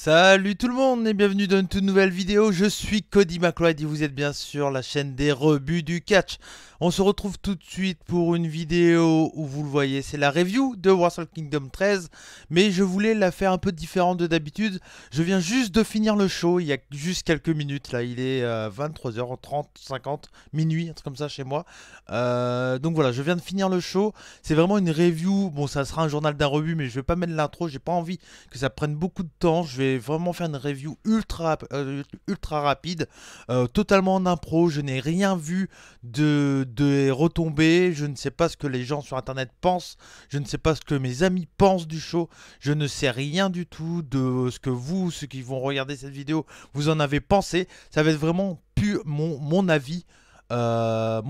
Salut tout le monde et bienvenue dans une toute nouvelle vidéo, je suis Cody McLeod et vous êtes bien sûr la chaîne des rebuts du catch. On se retrouve tout de suite pour une vidéo où vous le voyez, c'est la review de Wrestle Kingdom 13. Mais je voulais la faire un peu différente de d'habitude, je viens juste de finir le show, il y a juste quelques minutes là, il est 23h30, 50, minuit, un truc comme ça chez moi. Donc voilà, je viens de finir le show, c'est vraiment une review, bon ça sera un journal d'un rebut mais je vais pas mettre l'intro, j'ai pas envie que ça prenne beaucoup de temps. Je vais vraiment faire une review ultra rapide, totalement en impro. Je n'ai rien vu de retombées. Je ne sais pas ce que les gens sur internet pensent. Je ne sais pas ce que mes amis pensent du show. Je ne sais rien du tout de ce que vous, ceux qui vont regarder cette vidéo, vous en avez pensé. Ça va être vraiment mon avis à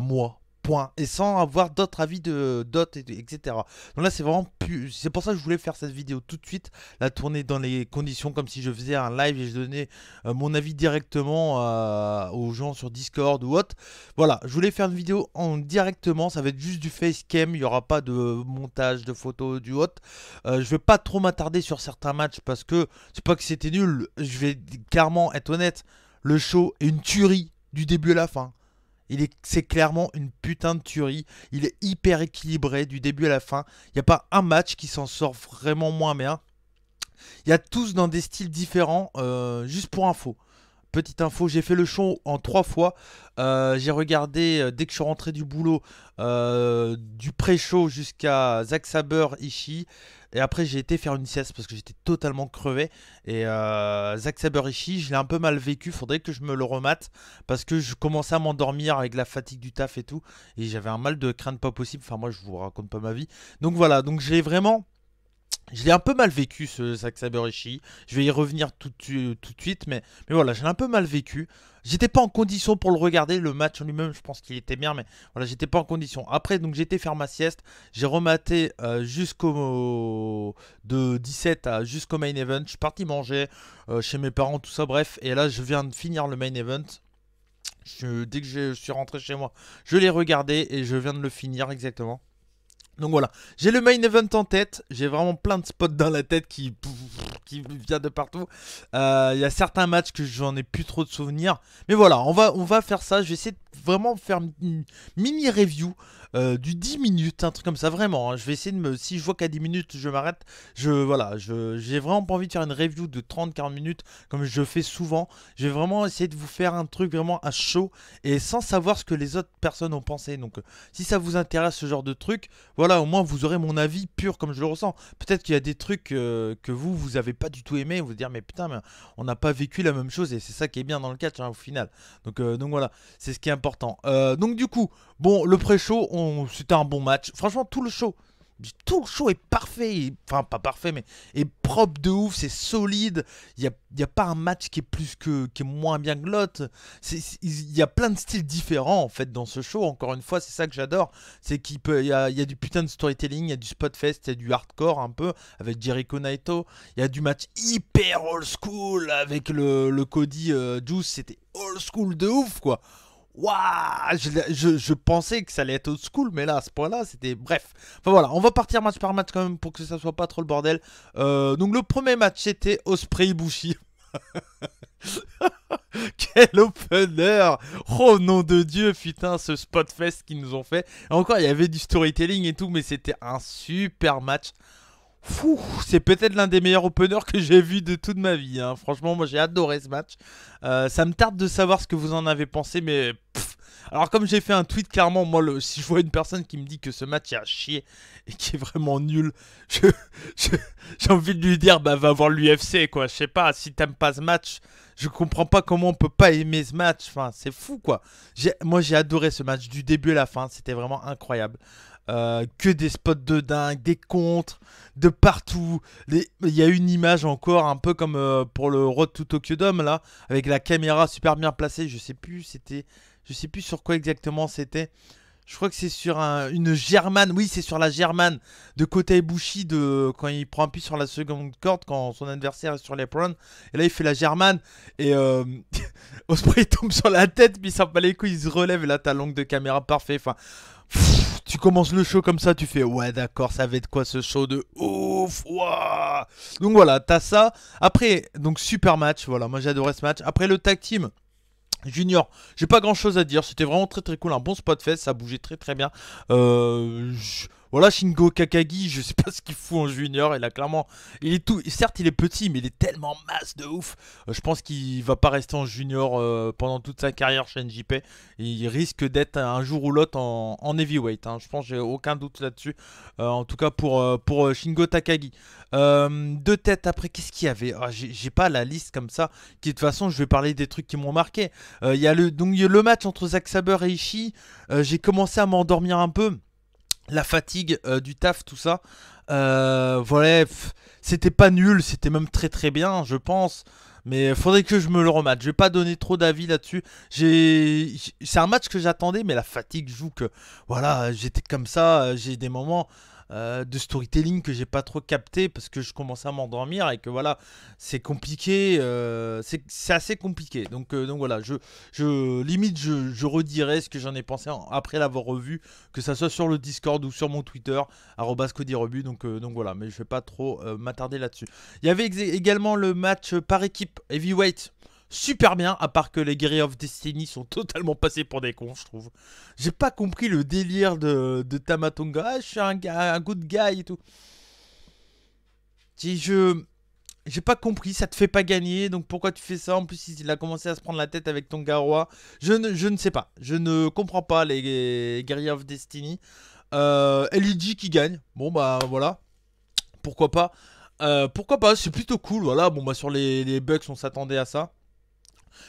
moi. Point. Et sans avoir d'autres avis de d'autres, etc. Donc là, c'est vraiment plus. C'est pour ça que je voulais faire cette vidéo tout de suite, la tourner dans les conditions comme si je faisais un live et je donnais mon avis directement aux gens sur Discord ou autre. Voilà, je voulais faire une vidéo directement. Ça va être juste du facecam. Il n'y aura pas de montage de photos du autre. Je vais pas trop m'attarder sur certains matchs parce que c'est pas que c'était nul. Je vais clairement être honnête. Le show est une tuerie du début à la fin. C'est clairement une putain de tuerie. Il est hyper équilibré du début à la fin. Il n'y a pas un match qui s'en sort vraiment moins bien. Il y a tous dans des styles différents. Juste pour info. Petite info, j'ai fait le show en 3 fois. J'ai regardé dès que je suis rentré du boulot du pré-show jusqu'à Zack Sabre Ishii. Et après j'ai été faire une sieste parce que j'étais totalement crevé. Et Zack Sabre Ishii, je l'ai un peu mal vécu. Faudrait que je me le remate parce que je commençais à m'endormir avec la fatigue du taf et tout. Et j'avais un mal de crâne pas possible. Enfin moi je vous raconte pas ma vie. Donc voilà, donc j'ai vraiment... Je l'ai un peu mal vécu ce Zack Sabre Ishii. Je vais y revenir tout de suite, mais voilà, je l'ai un peu mal vécu. J'étais pas en condition pour le regarder, le match en lui-même, je pense qu'il était bien, mais voilà, j'étais pas en condition. Après, donc j'ai été faire ma sieste, j'ai rematé de 17 à jusqu'au main event. Je suis parti manger chez mes parents, tout ça, bref. Et là, je viens de finir le main event. Dès que je suis rentré chez moi, je l'ai regardé et je viens de le finir exactement. Donc voilà, j'ai le main event en tête, j'ai vraiment plein de spots dans la tête qui vient de partout. Il y a certains matchs que j'en ai plus trop de souvenirs. Mais voilà, on va faire ça, je vais essayer de vraiment faire une mini review du 10 minutes, un truc comme ça, vraiment. Hein. Je vais essayer de si je vois qu'à 10 minutes je m'arrête, voilà, j'ai vraiment pas envie de faire une review de 30-40 minutes comme je fais souvent. Je vais vraiment essayer de vous faire un truc vraiment à chaud et sans savoir ce que les autres personnes ont pensé. Donc si ça vous intéresse ce genre de truc, voilà, au moins vous aurez mon avis pur comme je le ressens. Peut-être qu'il y a des trucs que vous avez pas du tout aimé, vous dire mais putain, mais on n'a pas vécu la même chose et c'est ça qui est bien dans le catch hein, au final. Donc voilà, c'est ce qui est important. Donc du coup, bon, le pré-show, c'était un bon match. Franchement, tout le show est parfait, enfin pas parfait mais est propre de ouf, c'est solide, il y a pas un match qui est moins bien que l'autre, il y a plein de styles différents en fait dans ce show, encore une fois c'est ça que j'adore, c'est il y a du putain de storytelling, il y a du spotfest, il y a du hardcore un peu avec Jericho Naito, il y a du match hyper old school avec le Cody Juice, c'était old school de ouf quoi. Waouh, je pensais que ça allait être old school, mais là, à ce point-là, c'était... Bref. Enfin voilà, on va partir match par match quand même pour que ça soit pas trop le bordel. Donc le premier match, c'était Ospreay Ibushi. Quel opener! Oh nom de Dieu, putain, ce spotfest qu'ils nous ont fait. Et encore, il y avait du storytelling et tout, mais c'était un super match. Fou, c'est peut-être l'un des meilleurs openers que j'ai vu de toute ma vie. Hein. Franchement, moi j'ai adoré ce match. Ça me tarde de savoir ce que vous en avez pensé, mais... Alors comme j'ai fait un tweet, clairement, moi, si je vois une personne qui me dit que ce match est à chier et qui est vraiment nul, j'ai envie de lui dire, bah va voir l'UFC, quoi. Je sais pas, si t'aimes pas ce match, je comprends pas comment on peut pas aimer ce match. Enfin, c'est fou, quoi. Moi, j'ai adoré ce match du début à la fin. C'était vraiment incroyable. Que des spots de dingue, des contres, de partout. Il y a une image encore un peu comme pour le Road to Tokyo Dome là, avec la caméra super bien placée. Je sais plus sur quoi exactement c'était. Je crois que c'est sur une German. Oui, c'est sur la German de Kota Ibushi quand il prend appui sur la seconde corde quand son adversaire est sur l'apron. Et là, il fait la German et Ospreay tombe sur la tête, puis il s'en bat les couilles, il se relève et là, t'as l'angle de caméra parfait. Enfin, tu commences le show comme ça, tu fais ouais d'accord, ça va être quoi ce show de ouf. ouf. Ouah. Donc voilà, t'as ça. Après, donc super match. Voilà, moi j'ai adoré ce match. Après le tag team. Junior, j'ai pas grand chose à dire, c'était vraiment très très cool, un bon spot fest, ça bougeait très très bien. Voilà, Shingo Kakagi, je sais pas ce qu'il fout en junior, il a clairement, il est tout, certes il est petit, mais il est tellement masse de ouf. Je pense qu'il va pas rester en junior pendant toute sa carrière chez NJP. Il risque d'être un jour ou l'autre en heavyweight, hein. Je pense, j'ai aucun doute là-dessus. En tout cas pour Shingo Takagi. Deux têtes après, qu'est-ce qu'il y avait? J'ai pas la liste comme ça. Qui de toute façon, je vais parler des trucs qui m'ont marqué. Il y a le match entre Zack Sabre et Ishii. J'ai commencé à m'endormir un peu. La fatigue du taf, tout ça. Voilà, c'était pas nul, c'était même très très bien, je pense. Mais faudrait que je me le remate. Je vais pas donner trop d'avis là-dessus. C'est un match que j'attendais, mais la fatigue joue que. Voilà, j'étais comme ça. J'ai des moments de storytelling que j'ai pas trop capté parce que je commençais à m'endormir et que voilà, c'est compliqué. C'est assez compliqué. Donc voilà, limite, je redirai ce que j'en ai pensé après l'avoir revu, que ça soit sur le Discord ou sur mon Twitter, @CodyRebu. Donc voilà, mais je vais pas trop m'attarder là-dessus. Il y avait également le match par équipe heavyweight. Super bien, à part que les Guerriers of Destiny sont totalement passés pour des cons, je trouve. J'ai pas compris le délire de Tamatonga. Ah, je suis un good guy et tout. J'ai pas compris, ça te fait pas gagner, donc pourquoi tu fais ça? En plus, il a commencé à se prendre la tête avec ton Garoa. Je ne sais pas, je ne comprends pas les Guerriers of Destiny. LEG qui gagne, bon bah voilà, pourquoi pas. Pourquoi pas, c'est plutôt cool, voilà. Bon bah sur les Bucks, on s'attendait à ça.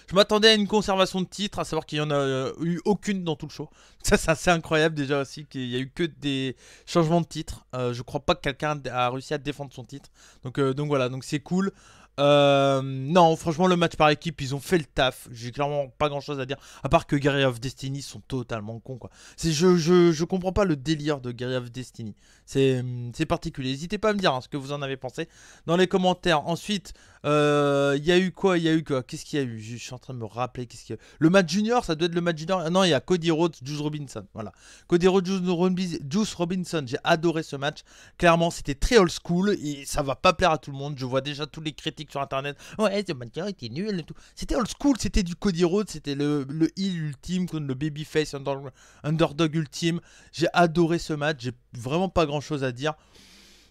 Je m'attendais à une conservation de titres, à savoir qu'il n'y en a eu aucune dans tout le show. Ça, c'est assez incroyable déjà aussi, qu'il y a eu que des changements de titres. Je crois pas que quelqu'un a réussi à défendre son titre. Donc voilà, donc c'est cool. Non, franchement, le match par équipe, ils ont fait le taf. J'ai clairement pas grand chose à dire. À part que Guerrilla of Destiny sont totalement cons, quoi. Je comprends pas le délire de Guerrilla of Destiny. C'est particulier. N'hésitez pas à me dire ce que vous en avez pensé dans les commentaires. Ensuite, il y a eu quoi? Qu'est-ce qu'il y a eu? Je suis en train de me rappeler. Qu'est-ce qu'il y a eu? Le match junior, ça doit être le match junior. Ah non, il y a Cody Rhodes, Juice Robinson. Voilà. Cody Rhodes, Juice Robinson. J'ai adoré ce match. Clairement, c'était très old school et ça va pas plaire à tout le monde. Je vois déjà tous les critiques sur internet. Ouais, ce match était nul et tout. C'était old school, c'était du Cody Rhodes, c'était le heel ultime contre le babyface underdog ultime. J'ai adoré ce match. J'ai vraiment pas grand chose à dire.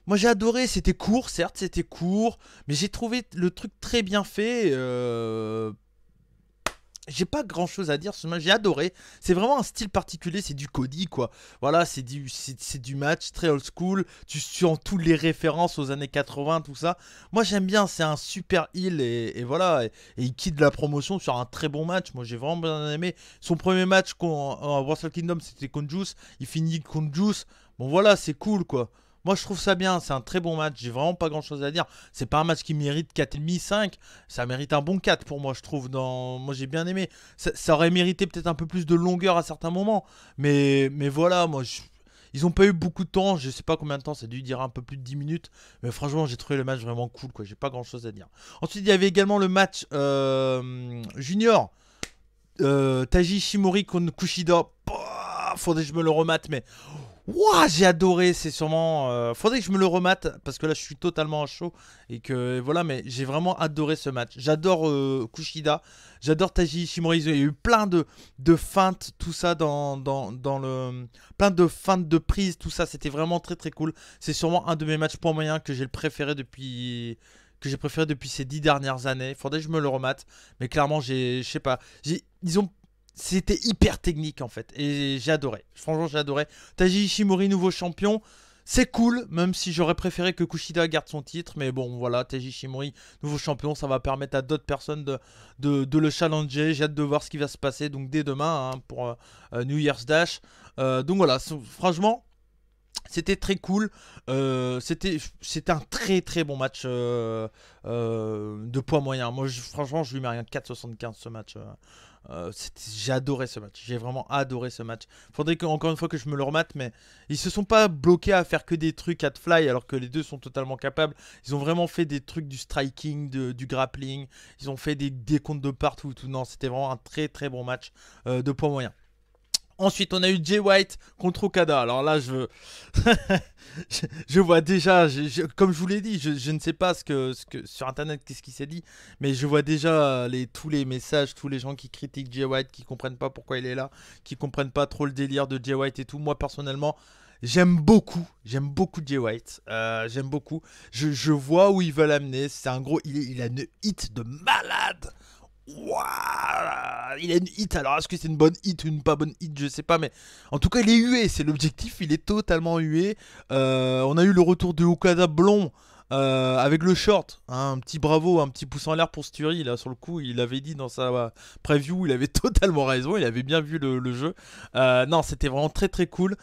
Moi j'ai adoré, c'était court, certes c'était court, mais j'ai trouvé le truc très bien fait. J'ai pas grand chose à dire sur ce match, j'ai adoré. C'est vraiment un style particulier, c'est du Cody quoi. Voilà, c'est du match très old school. Tu sens toutes les références aux années 80, tout ça. Moi j'aime bien, c'est un super heel et voilà. Et il quitte la promotion sur un très bon match. Moi j'ai vraiment bien aimé. Son premier match en Wrestle Kingdom c'était contre Juice. Il finit contre Juice. Bon voilà, c'est cool quoi. Moi je trouve ça bien, c'est un très bon match, j'ai vraiment pas grand chose à dire. C'est pas un match qui mérite 4,5, 5, ça mérite un bon 4 pour moi je trouve. Moi j'ai bien aimé. Ça aurait mérité peut-être un peu plus de longueur à certains moments. Mais voilà, ils ont pas eu beaucoup de temps, je sais pas combien de temps, ça a dû dire un peu plus de 10 minutes. Mais franchement j'ai trouvé le match vraiment cool quoi, j'ai pas grand chose à dire. Ensuite il y avait également le match junior. Taiji Ishimori contre Kushida. Faudrait que je me le remate mais... Ouah, j'ai adoré, c'est sûrement... faudrait que je me le remate, parce que là je suis totalement à chaud. Et que voilà, mais j'ai vraiment adoré ce match. J'adore Kushida, j'adore Taiji Ishimori. Il y a eu plein de feintes, tout ça dans le... Plein de feintes de prise, tout ça, c'était vraiment très très cool. C'est sûrement un de mes matchs points moyens que j'ai préféré depuis ces 10 dernières années. Faudrait que je me le remate. Mais clairement, je sais pas. C'était hyper technique en fait. Et j'ai adoré. Franchement, j'ai adoré. Taiji Ishimori, nouveau champion. C'est cool, même si j'aurais préféré que Kushida garde son titre. Mais bon, voilà, Taiji Ishimori, nouveau champion. Ça va permettre à d'autres personnes de le challenger. J'ai hâte de voir ce qui va se passer. Donc dès demain, hein, pour New Year's Dash. Donc voilà, franchement... C'était très cool. C'était un très très bon match de poids moyen. Moi, franchement, je lui mets rien de 4,75 ce match. J'ai adoré ce match. J'ai vraiment adoré ce match. Faudrait encore une fois que je me le remate, mais ils se sont pas bloqués à faire que des trucs at fly alors que les deux sont totalement capables. Ils ont vraiment fait des trucs du striking, du grappling. Ils ont fait des comptes de partout. Tout. Non, c'était vraiment un très très bon match de poids moyen. Ensuite, on a eu Jay White contre Okada. Alors là, je vois déjà, comme je vous l'ai dit, je ne sais pas sur Internet qu'est-ce qui s'est dit, mais je vois déjà tous les messages, tous les gens qui critiquent Jay White, qui comprennent pas pourquoi il est là, qui comprennent pas trop le délire de Jay White et tout. Moi, personnellement, j'aime beaucoup Jay White. J'aime beaucoup. Je vois où il veut l'amener. C'est un gros, il a une hit de malade. Waouh, il a une hit. Alors est-ce que c'est une bonne hit ou une pas bonne hit, je sais pas, mais en tout cas il est hué, c'est l'objectif, il est totalement hué. On a eu le retour de Okada blond avec le short, hein, un petit bravo, un petit pouce en l'air pour Sturi là sur le coup. Il avait dit dans sa preview, il avait totalement raison, il avait bien vu le jeu. Non, c'était vraiment très très cool.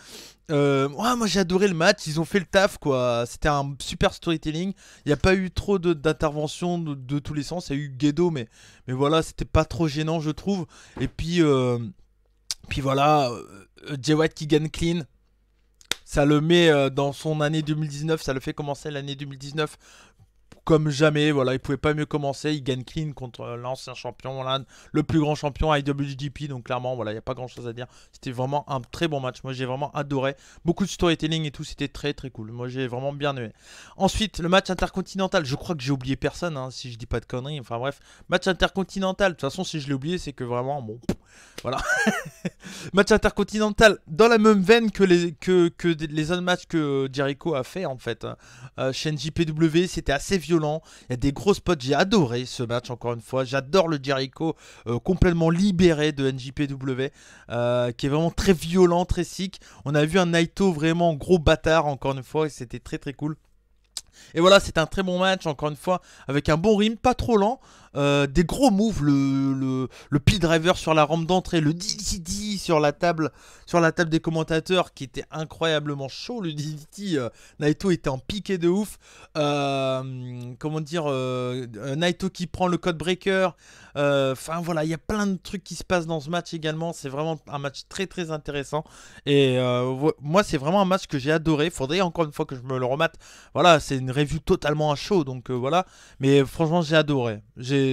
Ouais, moi j'ai adoré le match, ils ont fait le taf quoi, c'était un super storytelling, il n'y a pas eu trop d'interventions de tous les sens, il y a eu Gedo mais voilà, c'était pas trop gênant je trouve. Et puis voilà, Jay White qui gagne clean, ça le met dans son année 2019, ça le fait commencer l'année 2019 comme jamais, voilà, il pouvait pas mieux commencer, il gagne clean contre l'ancien champion, là, le plus grand champion IWGP, donc clairement, voilà, il n'y a pas grand chose à dire, c'était vraiment un très bon match, moi j'ai vraiment adoré, beaucoup de storytelling et tout, c'était très très cool, moi j'ai vraiment bien aimé. Ensuite, le match intercontinental, je crois que j'ai oublié personne, hein, si je dis pas de conneries, enfin bref, match intercontinental, de toute façon si je l'ai oublié, c'est que vraiment, bon, voilà. Match intercontinental dans la même veine que les autres matchs que Jericho a fait en fait. Chez NJPW, c'était assez violent. Il y a des gros spots. J'ai adoré ce match encore une fois. J'adore le Jericho complètement libéré de NJPW, qui est vraiment très violent, très sick. On a vu un Naito vraiment gros bâtard encore une fois et c'était très très cool. Et voilà, c'est un très bon match, encore une fois, avec un bon rythme, pas trop lent. Des gros moves, le pile driver sur la rampe d'entrée, le DDT sur la table des commentateurs qui était incroyablement chaud. Le DDT, Naito était en piqué de ouf. Comment dire, Naito qui prend le code breaker. Enfin voilà, il y a plein de trucs qui se passent dans ce match également. C'est vraiment un match très très intéressant. Et moi, c'est vraiment un match que j'ai adoré. Faudrait encore une fois que je me le remette. Voilà, c'est une review totalement à chaud. Donc voilà. Mais franchement, j'ai adoré.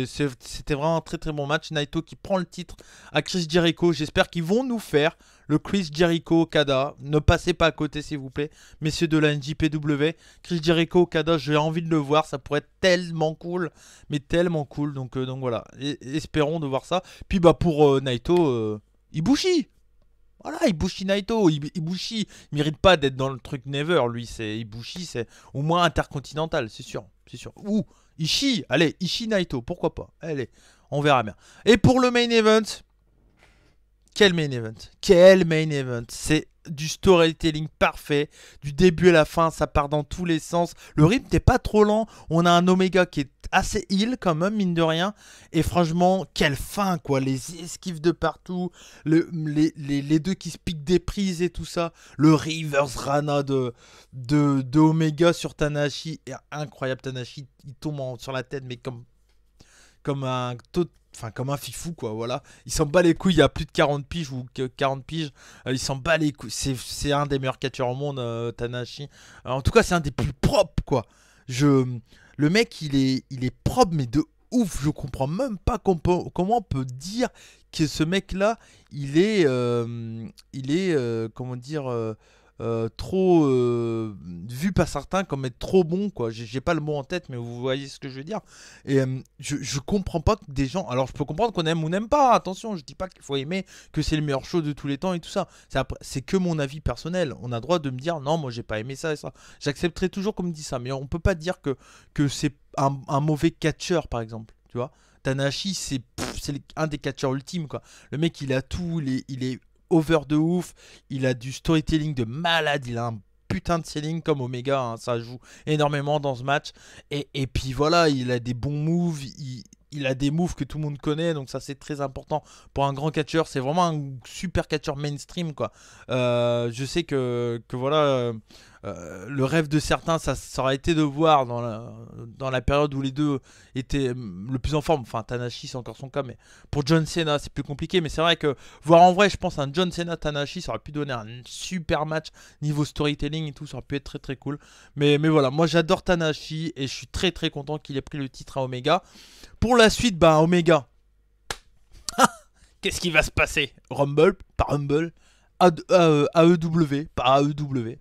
C'était vraiment un très très bon match. Naito qui prend le titre à Chris Jericho. J'espère qu'ils vont nous faire le Chris Jericho Okada. Ne passez pas à côté s'il vous plaît, messieurs de la NJPW. Chris Jericho Okada, j'ai envie de le voir. Ça pourrait être tellement cool, mais tellement cool. Donc voilà, espérons de voir ça. Puis bah pour Naito, Ibushi. Voilà, Ibushi Naito, Ibushi, il mérite pas d'être dans le truc Never, lui, c'est Ibushi, c'est au moins intercontinental, c'est sûr, c'est sûr. Ou Ishii, allez, Ishii Naito, pourquoi pas, allez, on verra bien. Et pour le main event, quel main event? Quel main event? C'est du storytelling parfait, du début à la fin, ça part dans tous les sens. Le rythme n'est pas trop lent, on a un Omega qui est assez heal quand même, mine de rien. Et franchement, quelle fin quoi, les esquives de partout, les deux qui se piquent des prises et tout ça. Le reverse Rana de Omega sur Tanahashi est incroyable. Tanahashi, il tombe sur la tête, mais comme un enfin comme un fifou quoi, voilà. Il s'en bat les couilles, il y a plus de 40 piges ou 40 piges, il s'en bat les couilles. C'est un des meilleurs catcheurs au monde, Tanahashi. En tout cas, c'est un des plus propres quoi. Le mec, il est propre mais de ouf. Je comprends même pas comment on peut dire que ce mec là, il est comment dire trop vu par certains comme être trop bon quoi. J'ai pas le mot en tête mais vous voyez ce que je veux dire. Et je comprends pas que des gens, alors je peux comprendre qu'on aime ou n'aime pas, attention, je dis pas qu'il faut aimer, que c'est le meilleur show de tous les temps et tout ça, c'est que mon avis personnel. On a droit de me dire non, moi j'ai pas aimé ça et ça, j'accepterai toujours qu'on me dit ça, mais on peut pas dire que c'est un mauvais catcheur par exemple, tu vois. Tanahashi c'est un des catcheurs ultimes quoi. Le mec il a tout, il est over de ouf, il a du storytelling de malade, il a un putain de selling comme Omega, hein, ça joue énormément dans ce match. Et puis voilà, il a des bons moves, il a des moves que tout le monde connaît, donc ça c'est très important pour un grand catcheur. C'est vraiment un super catcheur mainstream quoi. Je sais que voilà, le rêve de certains, ça aurait été de voir dans la période où les deux étaient le plus en forme. Enfin, Tanahashi, c'est encore son cas, mais pour John Cena, c'est plus compliqué. Mais c'est vrai que voir en vrai, je pense, un John Cena Tanahashi, ça aurait pu donner un super match niveau storytelling et tout. Ça aurait pu être très très cool. Mais voilà, moi j'adore Tanahashi et je suis très très content qu'il ait pris le titre à Omega. Pour la suite, bah Omega. Qu'est-ce qui va se passer? Rumble, pas Rumble. AEW, pas AEW.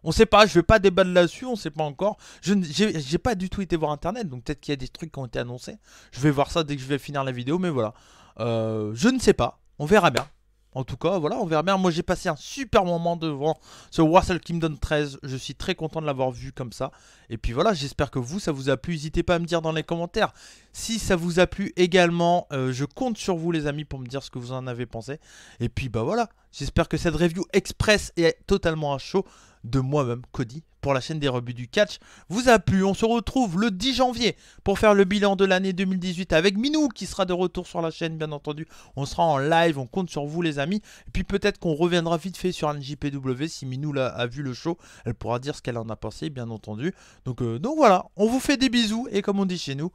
On sait pas, je vais pas débattre là-dessus, on sait pas encore. J'ai pas du tout été voir internet, donc peut-être qu'il y a des trucs qui ont été annoncés. Je vais voir ça dès que je vais finir la vidéo, mais voilà. Je ne sais pas, on verra bien. En tout cas, voilà, on verra bien. Moi, j'ai passé un super moment devant ce Wrestle Kingdom 13. Je suis très content de l'avoir vu comme ça. Et puis voilà, j'espère que vous, ça vous a plu. N'hésitez pas à me dire dans les commentaires si ça vous a plu également. Je compte sur vous, les amis, pour me dire ce que vous en avez pensé. Et puis, bah voilà, j'espère que cette review express est totalement à chaud de moi-même, Cody, pour la chaîne des rebuts du catch, vous a plu. On se retrouve le 10 janvier pour faire le bilan de l'année 2018 avec Minou qui sera de retour sur la chaîne, bien entendu. On sera en live, on compte sur vous, les amis. Et puis peut-être qu'on reviendra vite fait sur NJPW si Minou a vu le show. Elle pourra dire ce qu'elle en a pensé, bien entendu. Donc voilà, on vous fait des bisous et comme on dit chez nous,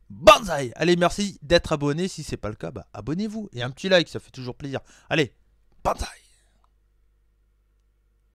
banzai. Allez, merci d'être abonné. Si c'est pas le cas, bah, abonnez-vous et un petit like, ça fait toujours plaisir. Allez, banzai.